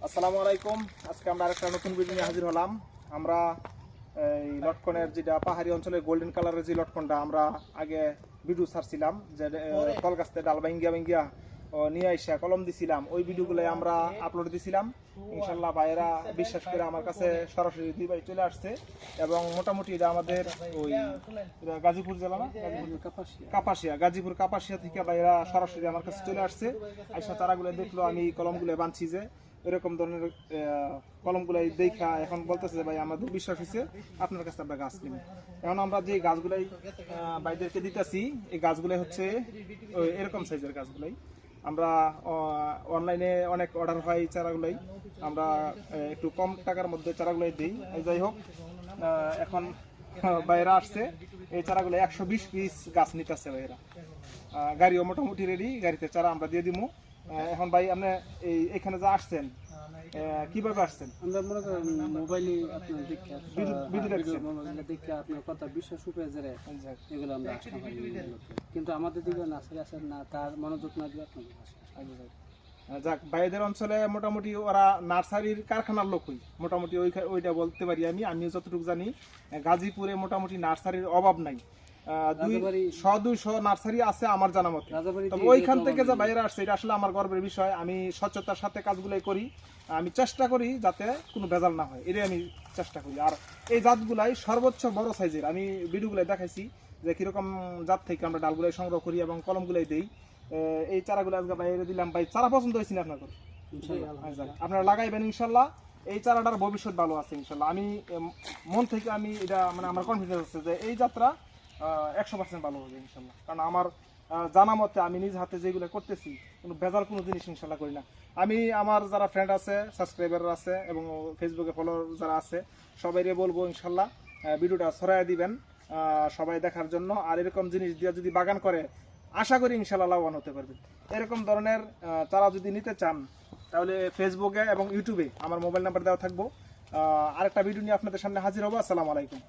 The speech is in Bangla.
আসসালামু আলাইকুম। আজকে আমরা আরেকটা নতুন ভিডিও নিয়ে হাজির হলাম। আমরা এই লটকনের যেটা পাহাড়ি অঞ্চলের গোল্ডেন কালারের যে লটকনটা আমরা আগে ভিডিও ছাড়ছিলাম, যে ফল গাছতে ডাল ভাঙ্গিয়া নিয়ে আইসা কলম দিছিলাম, ওই ভিডিওগুলো আমরা আপলোড দিছিলাম। ইনশাল্লাহ ভাইয়েরা বিশ্বাস করে আমার কাছে সরাসরি দুই ভাই চলে আসছে এবং মোটামুটি এটা আমাদের ওই গাজীপুর জেলা না, গাজীপুর কাপাসিয়া থেকে ভাইয়েরা সরাসরি আমার কাছে চলে আসছে। আইসা চারাগুলো দেখলো, আমি কলমগুলো বানছি যে এরকম ধরনের কলমগুলো দেখা এখন বলতেছে যে ভাই আমাদের বিশ্বাস হয়েছে, আপনার কাছে আমরা গাছ নিব। এখন আমরা যে গাছগুলাই ভাইদেরকে দিতেছি, এই গাছগুলাই হচ্ছে এরকম সাইজের গাছগুলাই। আমরা অনলাইনে অনেক অর্ডার হয় চারাগুলাই, আমরা একটু কম টাকার মধ্যে চারাগুলাই দিই। যাই হোক, এখন ভাইয়েরা আসছে, এই চারাগুলো 120 পিস গাছ নিতেছে ভাইয়েরা। গাড়িও মোটামুটি রেডি, গাড়িতে চারা আমরা দিয়ে দিব। এখন ভাই আপনি এখানে যা আসছেন কিভাবে আসছেন? আমরা মনে করেন মোবাইলে আপনার দেখে আপনার কথা বিশ্বাস উপরে এগুলো আমরা আসতে পারি, কিন্তু আমাদের দিকে নার্সারি আসেন না, তার মনোযোগ না দিয়ে আপনাদের যাক, ভাইদের অঞ্চলে মোটামুটি ওরা নার্সারির কারখানার লোকই মোটামুটি ওইটা বলতে পারি। আমিও যতটুকু জানি গাজীপুরে মোটামুটি নার্সারির অভাব নাই। 200 নার্সারি আছে আমার জানা মতে। তবে ওইখান থেকে যে বাইরে আসছে এটা আসলে আমার গর্বের বিষয়। আমি স্বচ্ছতার সাথে কাজগুলাই করি, আমি চেষ্টা করি যাতে কোনো ভেজাল না হয়, এটাই আমি চেষ্টা করি। আর এই জাতগুলাই সর্বোচ্চ বড় সাইজের, আমি ভিডিওগুলাই দেখাইছি যে কিরকম জাত থেকে আমরা ডালগুলাই সংগ্রহ করি এবং কলমগুলাই দিই। এই চারাগুলো আজকে বাইরে দিলাম। ভাই চারা পছন্দ হয়েছে না আপনাদের? আপনারা লাগাইবেন ইনশাল্লাহ। এই চারাটার ভবিষ্যৎ ভালো আছে ইনশাল্লাহ। আমি মন থেকে আমি এটা মানে আমার কনফিডেন্স আছে যে এই যাত্রা 100% ভালো হবে ইনশাল্লাহ। কারণ আমার জানা মতে আমি নিজ হাতে যেগুলো করতেছি কোনো ভেজাল কোনো জিনিস ইনশাল্লাহ করি না। আমি আমার যারা ফ্রেন্ড আছে, সাবস্ক্রাইবার আছে এবং ফেসবুকে ফলোয়ার যারা আছে সবাইকে বলবো ইনশাল্লাহ ভিডিওটা ছড়াই দিবেন সবাই দেখার জন্য। আর এরকম জিনিস দিয়ে যদি বাগান করে আশা করি ইনশাল্লাহ লাভবান হতে পারবেন। এরকম ধরনের চারা যদি নিতে চান তাহলে ফেসবুকে এবং ইউটিউবে আমার মোবাইল নাম্বার দেওয়া থাকবো। আরেকটা ভিডিও নিয়ে আপনাদের সামনে হাজির হবো। আসসালামু আলাইকুম।